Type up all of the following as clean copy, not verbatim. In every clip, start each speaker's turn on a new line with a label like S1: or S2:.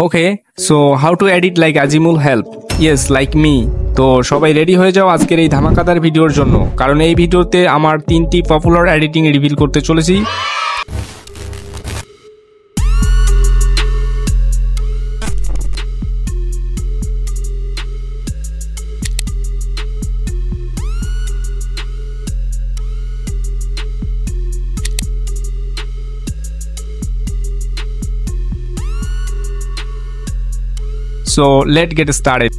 S1: Okay, so how to edit like Azimul help, yes like me. তো সবাই ready হয়ে যাও আজকের এই ধামাকাদার ভিডিওর জন্য, কারণ এই ভিডিওতে আমার 3টি পপুলার এডিটিং রিভিল করতে চলেছি। So let's get started.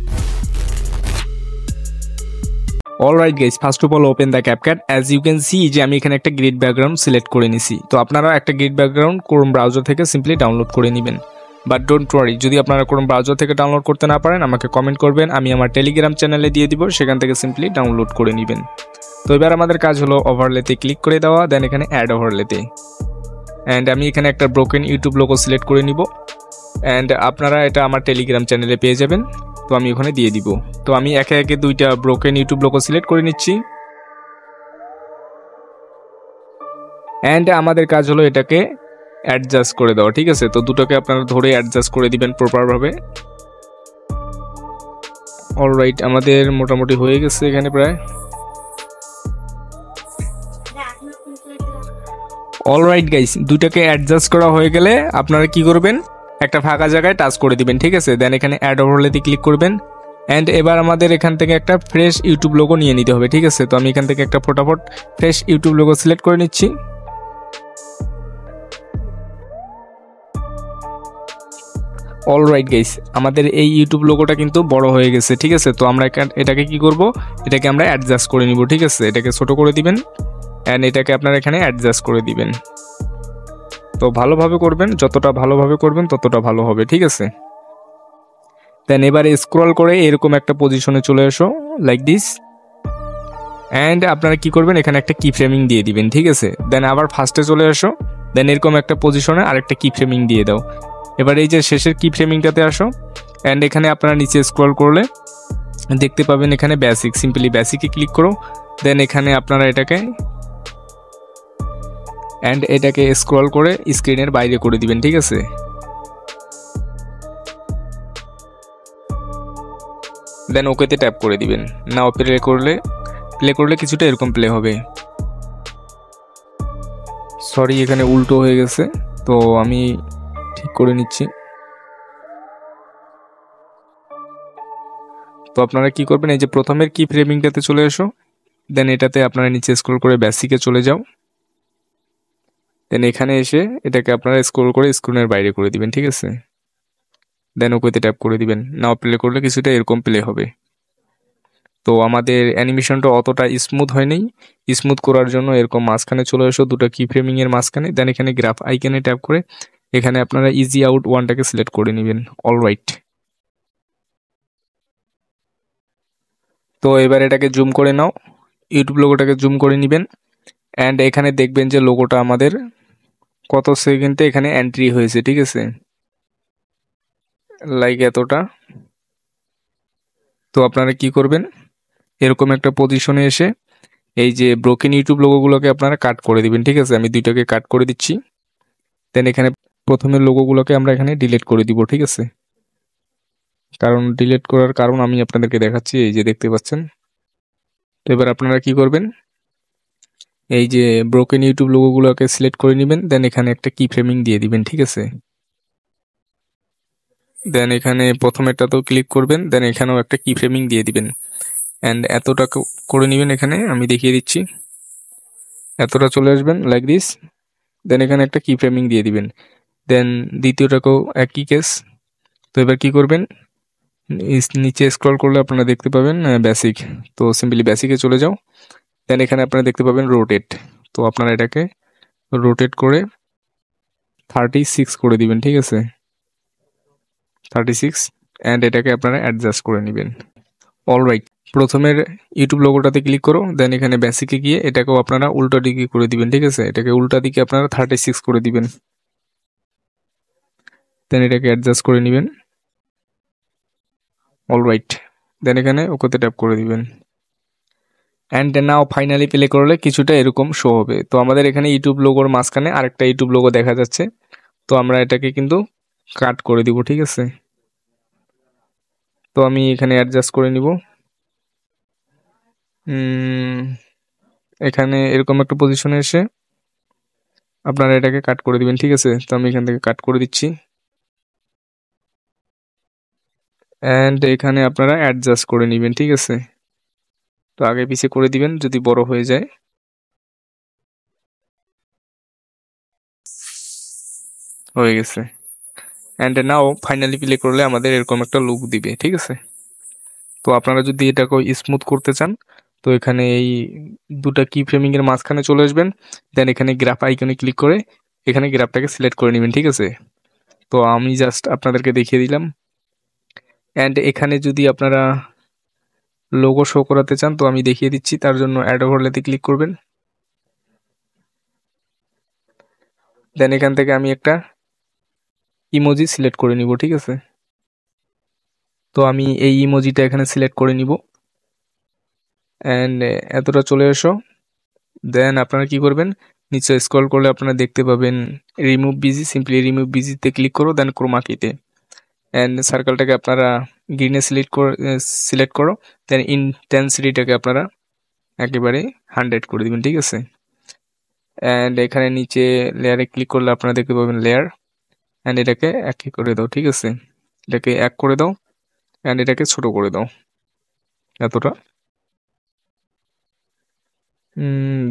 S1: Alright guys, first of all open the CapCut. As you can see যে আমি এখানে একটা গ্রিড ব্যাকগ্রাউন্ড সিলেক্ট করে নিছি। তো আপনারা একটা গ্রিড ব্যাকগ্রাউন্ড ক্রোম ব্রাউজার থেকে সিম্পলি ডাউনলোড করে নেবেন। বাট ডোন্ট ওয়ারি, যদি আপনারা ক্রোম ব্রাউজার থেকে ডাউনলোড করতে না পারেন আমাকে কমেন্ট করবেন, আমি আমার টেলিগ্রাম চ্যানেলে দিয়ে দিব, সেখান থেকে সিম্পলি ডাউনলোড করে নেবেন। তো এবার আমাদের কাজ হলো ওভারলেতে ক্লিক করে দেওয়া, দেন এখানে অ্যাড ওভারলেতে। অ্যান্ড আমি এখানে একটা ব্রোকেন ইউটিউব লোগো সিলেক্ট করে নিব। অ্যান্ড আপনারা এটা আমার টেলিগ্রাম চ্যানেলে পেয়ে যাবেন। তো আমি ওখানে দিয়ে দিব। তো আমি একে একে দুইটা ব্রোকেন ইউটিউব লোগো সিলেক্ট করে নিচ্ছি। অ্যান্ড আমাদের কাজ হলো এটাকে অ্যাডজাস্ট করে দেওয়া, ঠিক আছে? তো দুটোকে আপনারা ধরে অ্যাডজাস্ট করে দিবেন প্রপারভাবে। অলরাইট, আমাদের মোটামুটি হয়ে গেছে এখানে প্রায়। অলরাইট গাইস, দুইটাকে অ্যাডজাস্ট করা হয়ে গেলে আপনারা কি করবেন, একটা ফাঁকা জায়গায় টাচ করে দিবেন, ঠিক আছে? দেন এখানে অ্যাড ওভারলেতে ক্লিক করবেন। অ্যান্ড এবার আমাদের এখান থেকে একটা ফ্রেশ ইউটিউব লোগো নিয়ে নিতে হবে, ঠিক আছে? তো আমি এখান থেকে একটা ফটাফট ফ্রেশ ইউটিউব লোগো সিলেক্ট করে নিচ্ছি। অলরাইট গাইস, আমাদের এই ইউটিউব লোগোটা কিন্তু বড় হয়ে গেছে, ঠিক আছে? তো আমরা এটাকে কি করব, এটাকে আমরা অ্যাডজাস্ট করে নিব, ঠিক আছে? এটাকে ছোট করে দিবেন অ্যান্ড এটাকে আপনারা এখানে অ্যাডজাস্ট করে দিবেন। তো ভালোভাবে করবেন, যতটা ভালোভাবে করবেন ততটা ভালো হবে, ঠিক আছে? দেন এবারে স্ক্রল করে এরকম একটা পজিশনে চলে এসো লাইক দিস। অ্যান্ড আপনারা কি করবেন, এখানে একটা কি ফ্রেমিং দিয়ে দিবেন, ঠিক আছে? দেন আবার ফার্স্টে চলে এসো, দেন এরকম একটা পজিশনে আরেকটা কি ফ্রেমিং দিয়ে দাও। এবার এই যে শেষের কি ফ্রেমিংটাতে আসো। অ্যান্ড এখানে আপনারা নিচে স্ক্রল করলে দেখতে পাবেন এখানে বেসিক, সিম্পলি বেসিকে ক্লিক করো। দেন এখানে আপনারা এটাকে স্ক্রল করে স্ক্রিনের বাইরে করে দিবেন, ঠিক আছে? দেন ওকেতে ট্যাপ করে দিবেন। নাও প্লে করলে কিছুটা এরকম প্লে হবে। সরি, এখানে উল্টো হয়ে গেছে, তো আমি ঠিক করে নিচ্ছি। তো আপনারা কি করবেন, এই যে প্রথমের কি ফ্রেমিংটাতে চলে এসো। দেন এটাতে আপনারা নিচে স্ক্রল করে বেসিকে চলে যাও। দেন এখানে এসে এটাকে আপনারা স্ক্রল করে স্ক্রিনের বাইরে করে দিবেন, ঠিক আছে? দেন ওকেতে ট্যাপ করে দিবেন। নাও প্লে করলে কিছুটা এরকম প্লে হবে। তো আমাদের অ্যানিমেশনটা অতটা স্মুথ হয়নি, স্মুথ করার জন্য এরকম মাঝখানে চলে এসো, দুটো কি ফ্রেমিং এর মাঝখানে। দেন এখানে গ্রাফ আইকনে ট্যাপ করে এখানে আপনারা ইজি আউট ওয়ানটাকে সিলেক্ট করে নেবেন। অলরাইট, তো এবার এটাকে জুম করে নাও, ইউটিউব লোগোটাকে জুম করে নেবেন। অ্যান্ড এখানে দেখবেন যে লোগোটা আমাদের কত সেকেন্ডে এখানে এন্ট্রি হয়েছে, ঠিক আছে? লাইক এতটা। তো আপনারা কি করবেন, এরকম একটা পজিশনে এসে এই যে ব্রোকেন ইউটিউব লোগোগুলোকে আপনারা কাট করে দিবেন, ঠিক আছে? আমি দুইটাকে কাট করে দিচ্ছি। দেন এখানে প্রথমের লোগোগুলোকে আমরা এখানে ডিলিট করে দিব, ঠিক আছে? কারণ ডিলিট করার কারণ আমি আপনাদেরকে দেখাচ্ছি, এই যে দেখতে পাচ্ছেন। তো এবার আপনারা কি করবেন, এই যে ব্রোকেন ইউটিউব লোগোগুলোকে সিলেক্ট করে নেবেন। দেন এখানে একটা কি ফ্রেমিং দিয়ে দিবেন, ঠিক আছে? দেন এখানে প্রথমেরটাতেও ক্লিক করবেন। দেন এখানেও একটা কি ফ্রেমিং দিয়ে দিবেন। অ্যান্ড এতটা করে নেবেন, এখানে আমি দেখিয়ে দিচ্ছি। এতটা চলে আসবেন লাইক দিস। দেন এখানে একটা কি ফ্রেমিং দিয়ে দিবেন। দেন দ্বিতীয়টাকেও একই কেস। তো এবার কি করবেন, নিচে স্ক্রল করলে আপনারা দেখতে পাবেন বেসিক। তো সিম্পলি বেসিকে চলে যাও। দেন এখানে আপনারা দেখতে পাবেন রোটেট। তো আপনারা এটাকে রোটেট করে 36 করে দিবেন, ঠিক আছে? 36। অ্যান্ড এটাকে আপনারা অ্যাডজাস্ট করে নেবেন। অলরাইট, প্রথমের ইউটিউব লোগোটাতে ক্লিক করো। দেন এখানে বেসিকে গিয়ে এটাকেও আপনারা উল্টো দিকে করে দিবেন, ঠিক আছে? এটাকে উল্টা দিকে আপনারা 36 করে দিবেন। দেন এটাকে অ্যাডজাস্ট করে নেবেন। অলরাইট, দেন এখানে ওকেতে ট্যাপ করে দিবেন। অ্যান্ড নাও ফাইনালি প্লে করলে কিছুটা এরকম শো হবে। তো আমাদের এখানে ইউটিউব লোগোর মাঝখানে আরেকটা ইউটিউব লোগো দেখা যাচ্ছে। তো আমরা এটাকে কিন্তু কাট করে দিব, ঠিক আছে। তো আমি এখানে অ্যাডজাস্ট করে নিব। এখানে এরকম একটা পজিশনে এসে আপনারা এটাকে কাট করে দিবেন, ঠিক আছে। তো আমি এখান থেকে কাট করে দিচ্ছি, অ্যান্ড এখানে আপনারা অ্যাডজাস্ট করে নেবেন, ঠিক আছে। তো আগে পিছিয়ে করে দিবেন যদি বড় হয়ে যায়। হয়ে গেছে। অ্যান্ড নাও ফাইনালি প্লে করলে আমাদের এরকম একটা লুক দিবে, ঠিক আছে। তো আপনারা যদি এটাকে স্মুথ করতে চান, তো এখানে এই দুটা কি ফ্রেমিং এর মাঝখানে চলে আসবেন, দেন এখানে গ্রাফ আইকনে ক্লিক করে এখানে গ্রাফটাকে সিলেক্ট করে নেবেন, ঠিক আছে। তো আমি জাস্ট আপনাদেরকে দেখিয়ে দিলাম। অ্যান্ড এখানে যদি আপনারা লোগো শো করাতে চান তো আমি দেখিয়ে দিচ্ছি। তার জন্য অ্যাড ওভারলেতে ক্লিক করবেন, দেন এখান থেকে আমি একটা ইমোজি সিলেক্ট করে নিব, ঠিক আছে। তো আমি এই ইমোজিটা এখানে সিলেক্ট করে নিব, অ্যান্ড এতটা চলে এসো। দেন আপনারা কি করবেন, নিচে স্ক্রল করলে আপনারা দেখতে পাবেন রিমুভ বিজি, সিম্পলি রিমুভ বিজিতে ক্লিক করো, দেন ক্রোমা কিতে, অ্যান্ড সার্কেলটাকে আপনারা গ্রিনে সিলেক্ট করো, দেন ইন্টেন্সিটিটাকে আপনারা একেবারে 100 করে দিবেন, ঠিক আছে। অ্যান্ড এখানে নিচে লেয়ারে ক্লিক করলে আপনারা দেখতে পাবেন লেয়ার, অ্যান্ড এটাকে এক করে দাও, ঠিক আছে। এটাকে এক করে দাও, অ্যান্ড এটাকে ছোট করে দাও এতটা।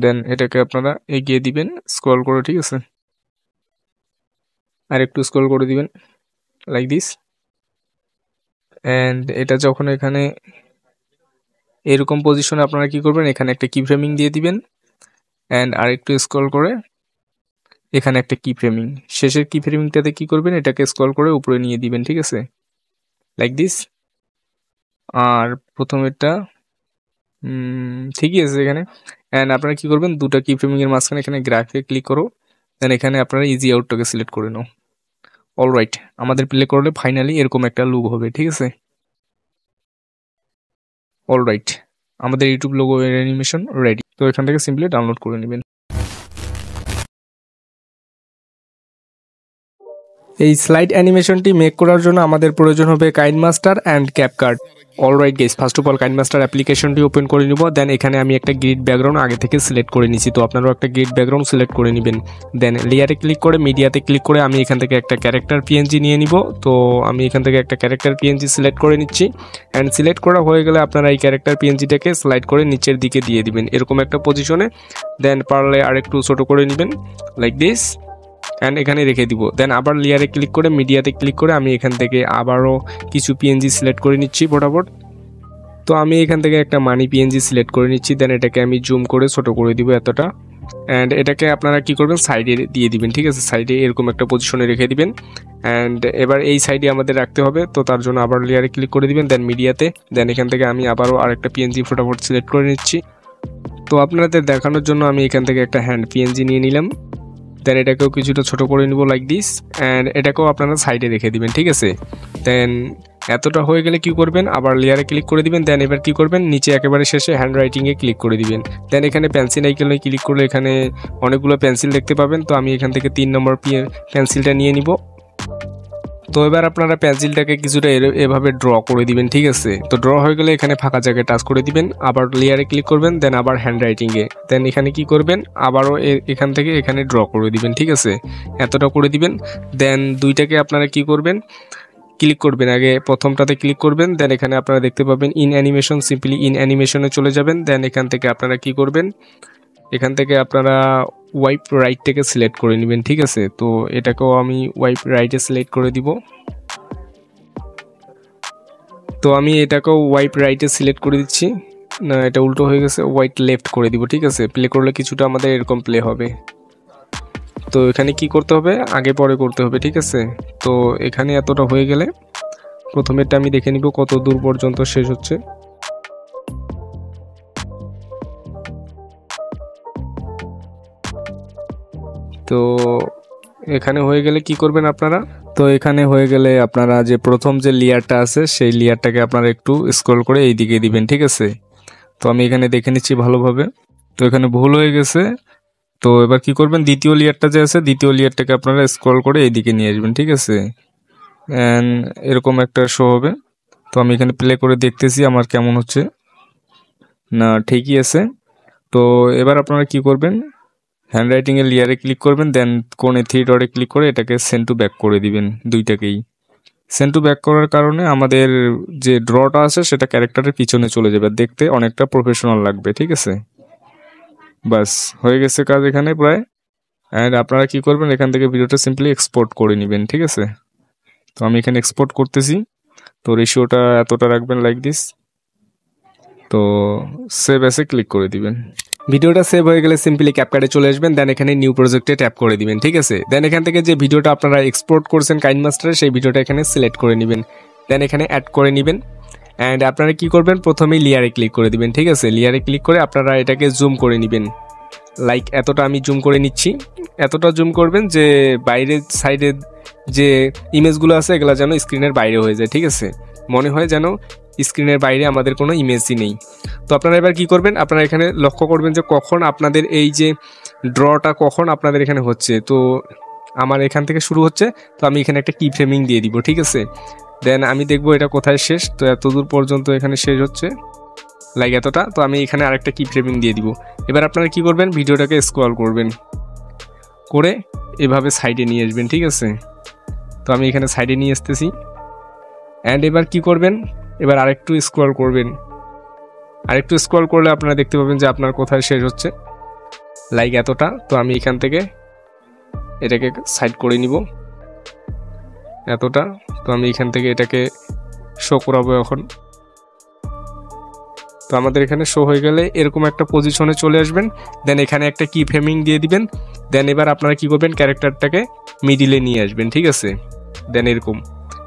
S1: দেন এটাকে আপনারা এগিয়ে দিবেন স্ক্রল করে, ঠিক আছে। আর একটু স্ক্রল করে দিবেন লাইক দিস। অ্যান্ড এটা যখন এখানে এরকম পজিশনে আপনারা কি করবেন, এখানে একটা কি ফ্রেমিং দিয়ে দিবেন, অ্যান্ড আর একটু স্ক্রল করে এখানে একটা কি ফ্রেমিং, শেষের কি ফ্রেমিংটাতে কি করবেন, এটাকে স্ক্রল করে উপরে নিয়ে দিবেন, ঠিক আছে, লাইক দিস। আর প্রথমেরটা ঠিকই আছে এখানে। অ্যান্ড আপনারা কি করবেন, দুটা কি ফ্রেমিং এর মাঝখানে এখানে গ্রাফে ক্লিক করো, দেন এখানে আপনারা ইজি আউটটাকে সিলেক্ট করে নাও। অলরাইট, আমাদের প্লে করলে ফাইনালি এরকম একটা লুক হবে, ঠিক আছে। অলরাইট, আমাদের ইউটিউব লোগো এর অ্যানিমেশন রেডি। তো এখান থেকে সিম্পলি ডাউনলোড করে নেবেন। এই স্লাইড অ্যানিমেশনটি মেক করার জন্য আমাদের প্রয়োজন হবে KineMaster and CapCut. Alright guys, first of all KineMaster অ্যাপ্লিকেশনটি ওপেন করে নিব। দেন এখানে আমি একটা গ্রিড ব্যাকগ্রাউন্ড আগে থেকে সিলেক্ট করে নিছি, তো আপনারাও একটা গ্রিড ব্যাকগ্রাউন্ড সিলেক্ট করে নেবেন। দেন লেয়ারে ক্লিক করে মিডিয়াতে ক্লিক করে আমি এখান থেকে একটা ক্যারেক্টার পিএনজি নিয়ে নিব। তো আমি এখান থেকে একটা ক্যারেক্টার পিএনজি সিলেক্ট করে নিচ্ছি, অ্যান্ড সিলেক্ট করা হয়ে গেলে আপনারা এই ক্যারেক্টার পিএনজিটাকে স্লাইড করে নিচের দিকে দিয়ে দিবেন এরকম একটা পজিশনে। দেন পারলে আর একটু ছোট করে নেবেন লাইক দিস, অ্যান্ড এখানে রেখে দিব। দেন আবার লেয়ারে ক্লিক করে মিডিয়াতে ক্লিক করে আমি এখান থেকে আবারও কিছু পিএনজি সিলেক্ট করে নিচ্ছি ফটাফট। তো আমি এখান থেকে একটা মানি পিএনজি সিলেক্ট করে নিচ্ছি, দেন এটাকে আমি জুম করে ছোট করে দিব এতটা, অ্যান্ড এটাকে আপনারা কি করবেন, সাইডে দিয়ে দিবেন, ঠিক আছে। সাইডে এরকম একটা পজিশনে রেখে দিবেন, অ্যান্ড এবার এই সাইডে আমাদের রাখতে হবে। তো তার জন্য আবার লেয়ারে ক্লিক করে দিবেন, দেন মিডিয়াতে, দেন এখান থেকে আমি আবারও আরেকটা পিএনজি ফটাফট সিলেক্ট করে নিচ্ছি। তো আপনাদের দেখানোর জন্য আমি এখান থেকে একটা হ্যান্ড পিএনজি নিয়ে নিলাম, দেন এটাকেও কিছুটা ছোট করে নিব লাইক দিস, অ্যান্ড এটাকেও আপনারা সাইডে রেখে দিবেন, ঠিক আছে। দেন এতটা হয়ে গেলে কি করবেন, আবার লেয়ারে ক্লিক করে দিবেন। দেন এবার কি করবেন, নিচে একেবারে শেষে হ্যান্ড রাইটিংয়ে ক্লিক করে দিবেন। দেন এখানে পেন্সিল আইকনে ক্লিক করলে এখানে অনেকগুলো পেন্সিল দেখতে পাবেন। তো আমি এখান থেকে 3 নম্বর পেন্সিলটা নিয়ে নিব। তো এবার আপনারা পেন্সিলটাকে কিছুটা এভাবে ড্র করে দিবেন, ঠিক আছে। তো ড্র হয়ে গেলে এখানে ফাঁকা জায়গায় টাচ করে দিবেন, আবার লেয়ারে ক্লিক করবেন, দেন আবার হ্যান্ড রাইটিংয়ে, দেন এখানে কি করবেন, আবারও এখান থেকে এখানে ড্র করে দিবেন, ঠিক আছে। এতটা করে দিবেন। দেন দুইটাকে আপনারা কি করবেন, ক্লিক করবেন, আগে প্রথমটাতে ক্লিক করবেন, দেন এখানে আপনারা দেখতে পাবেন ইন অ্যানিমেশন, সিম্পলি ইন অ্যানিমেশনে চলে যাবেন। দেন এখান থেকে আপনারা কি করবেন, এখান থেকে আপনারা ওয়াইপ রাইটটাকে সিলেক্ট করে নেবেন, ঠিক আছে। তো এটাকেও আমি ওয়াইপ রাইটে সিলেক্ট করে দিব। তো আমি এটাকেও ওয়াইপ রাইটে সিলেক্ট করে দিচ্ছি, না এটা উল্টো হয়ে গেছে, ওয়াইট লেফট করে দিব, ঠিক আছে। প্লে করলে কিছুটা আমাদের এরকম প্লে হবে। তো এখানে কি করতে হবে, আগে পরে করতে হবে, ঠিক আছে। তো এখানে এতটা হয়ে গেলে প্রথমেরটা আমি দেখে নিব কত দূর পর্যন্ত শেষ হচ্ছে। তো এখানে হয়ে গেলে কি করবেন আপনারা, তো এখানে হয়ে গেলে আপনারা যে প্রথম যে লেয়ারটা আছে সেই লেয়ারটাকে আপনারা একটু স্ক্রল করে এই দিকে দিবেন, ঠিক আছে। তো আমি এখানে দেখে নিচ্ছি ভালোভাবে। তো এখানে ভুল হয়ে গেছে। তো এবার কি করবেন, দ্বিতীয় লেয়ারটা যে আছে দ্বিতীয় লেয়ারটাকে আপনারা স্ক্রল করে এইদিকে নিয়ে আসবেন, ঠিক আছে। অ্যান্ড এরকম একটা শো হবে। তো আমি এখানে প্লে করে দেখতেছি আমার কেমন হচ্ছে। না, ঠিকই আছে। তো এবার আপনারা কি করবেন, হ্যান্ডরাইটিংয়ের লেয়ারে ক্লিক করবেন, দেন কোণে 3 ডটে ক্লিক করে এটাকে সেন্ড টু ব্যাক করে দিবেন, দুইটাকেই। সেন্ড টু ব্যাক করার কারণে আমাদের যে ড্রটা আছে সেটা ক্যারেক্টারের পিছনে চলে যাবে, দেখতে অনেকটা প্রফেশনাল লাগবে, ঠিক আছে। বাস হয়ে গেছে কাজ এখানে প্রায়। অ্যান্ড আপনারা কি করবেন, এখান থেকে ভিডিওটা সিম্পলি এক্সপোর্ট করে নেবেন, ঠিক আছে। তো আমি এখানে এক্সপোর্ট করতেছি। তো রেশিওটা এতটা রাখবেন, লাইক দিস। তো সেভ অ্যাসে ক্লিক করে দিবেন। ভিডিওটা সেভ হয়ে গেলে সিম্পলি ক্যাপকাটে চলে আসবেন, দেন এখানে নিউ প্রজেক্টে ট্যাপ করে দিবেন, ঠিক আছে। দেন এখান থেকে যে ভিডিওটা আপনারা এক্সপোর্ট করছেন কাইনমাস্টারে, সেই ভিডিওটা এখানে সিলেক্ট করে নেবেন, দেন এখানে অ্যাড করে নেবেন। অ্যান্ড আপনারা কি করবেন, প্রথমেই লেয়ারে ক্লিক করে দিবেন, ঠিক আছে। লেয়ারে ক্লিক করে আপনারা এটাকে জুম করে নেবেন, লাইক এতটা আমি জুম করে নিচ্ছি। এতটা জুম করবেন যে বাইরের সাইডে যে ইমেজগুলো আছে এগুলো যেন স্ক্রিনের বাইরে হয়ে যায়, ঠিক আছে। মনে হয় যেন স্ক্রিনের বাইরে আমাদের কোনো ইমেজই নেই। তো আপনারা এবার কি করবেন, আপনারা এখানে লক্ষ্য করবেন যে কখন আপনাদের এই যে ড্রটা কখন আপনাদের এখানে হচ্ছে। তো আমার এখান থেকে শুরু হচ্ছে, তো আমি এখানে একটা কি ফ্রেমিং দিয়ে দিব, ঠিক আছে। দেন আমি দেখবো এটা কোথায় শেষ। তো এতদূর পর্যন্ত এখানে শেষ হচ্ছে, লাইক এতটা। তো আমি এখানে আরেকটা কি ফ্রেমিং দিয়ে দিব। এবার আপনারা কি করবেন, ভিডিওটাকে স্ক্রল করবেন করে এভাবে সাইডে নিয়ে আসবেন, ঠিক আছে। তো আমি এখানে সাইডে নিয়ে আসতেছি। অ্যান্ড এবার কি করবেন, এবার আরেকটু স্ক্রল করবেন। আরেকটু স্ক্রল করলে আপনারা দেখতে পাবেন যে আপনার কোথায় শেষ হচ্ছে, লাইক এতটা। তো আমি এখান থেকে এটাকে সাইড করে নিব এতটা। তো আমি এখান থেকে এটাকে শো করাবো এখন। তো আমাদের এখানে শো হয়ে গেলে এরকম একটা পজিশনে চলে আসবেন, দেন এখানে একটা কি ফ্রেমিং দিয়ে দিবেন। দেন এবার আপনারা কি করবেন, ক্যারেক্টারটাকে মিডিলে নিয়ে আসবেন, ঠিক আছে। দেন এরকম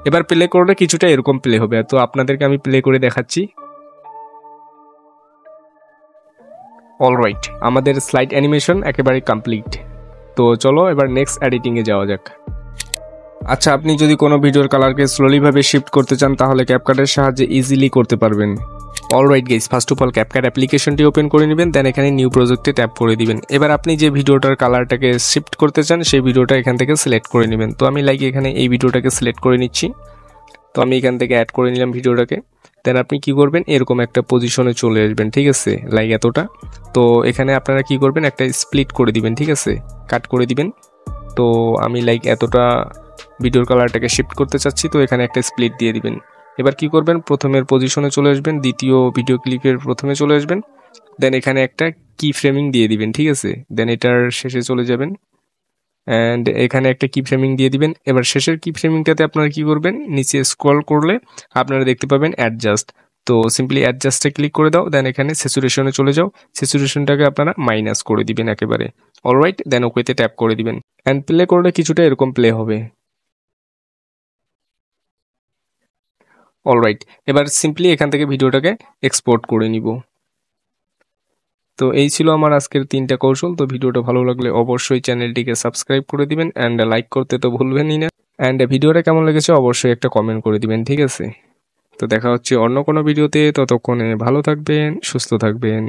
S1: এবার প্লে করলে কিছুটা এরকম প্লে হবে। তো আপনাদেরকে আমি প্লে করে দেখাচ্ছি। অলরাইট, আমাদের স্লাইড অ্যানিমেশন একেবারে কমপ্লিট। তো চলো এবার নেক্সট এডিটিংয়ে যাওয়া যাক। আচ্ছা, আপনি যদি কোনো ভিডিওর কালারকে স্লোলিভাবে শিফট করতে চান তাহলে ক্যাপকাটের সাহায্যে ইজিলি করতে পারবেন। Alright guys, first of all CapCut অ্যাপ্লিকেশনটি ওপেন করে নেবেন, দেন এখানে নিউ প্রজেক্টে ট্যাপ করে দিবেন। এবার আপনি যে ভিডিওটার কালারটাকে শিফট করতে চান সেই ভিডিওটা এখান থেকে সিলেক্ট করে নেবেন। তো আমি লাইক এখানে এই ভিডিওটাকে সিলেক্ট করে নিচ্ছি। তো আমি এখান থেকে অ্যাড করে নিলাম ভিডিওটাকে। দেন আপনি কি করবেন, এরকম একটা পজিশনে চলে আসবেন, ঠিক আছে, লাইক এতটা। তো এখানে আপনারা কি করবেন, একটা স্প্লিট করে দিবেন, ঠিক আছে, কাট করে দিবেন। তো আমি লাইক এতটা ভিডিওর কালারটাকে শিফট করতে চাচ্ছি, তো এখানে একটা স্প্লিট দিয়ে দিবেন। এবার কি করবেন, প্রথমের পজিশনে চলে আসবেন, দ্বিতীয় ভিডিও ক্লিপের প্রথমে চলে আসবেন, দেন এখানে একটা কি ফ্রেমিং দিয়ে দিবেন, ঠিক আছে। দেন এটার শেষে চলে যাবেন অ্যান্ড এখানে একটা কি ফ্রেমিং দিয়ে দিবেন। এবার শেষের কি ফ্রেমিংটাতে আপনারা কি করবেন, নিচে স্ক্রল করলে আপনারা দেখতে পাবেন অ্যাডজাস্ট। তো সিম্পলি অ্যাডজাস্টে ক্লিক করে দাও, দেন এখানে স্যাচুরেশনে চলে যাও। স্যাচুরেশনটাকে আপনারা মাইনাস করে দিবেন একেবারে। অলরাইট, দেন ওকেতে ট্যাপ করে দিবেন অ্যান্ড প্লে করলে কিছুটা এরকম প্লে হবে। অলরাইট, এবার সিম্পলি এখান থেকে ভিডিওটাকে এক্সপোর্ট করে নিব। তো এই ছিল আমার আজকের 3টা কৌশল। তো ভিডিওটা ভালো লাগলে অবশ্যই চ্যানেলটিকে সাবস্ক্রাইব করে দিবেন অ্যান্ড লাইক করতে তো ভুলবেনই না। অ্যান্ড ভিডিওটা কেমন লেগেছে অবশ্যই একটা কমেন্ট করে দিবেন, ঠিক আছে। তো দেখা হচ্ছে অন্য কোনো ভিডিওতে, ততক্ষণে ভালো থাকবেন, সুস্থ থাকবেন।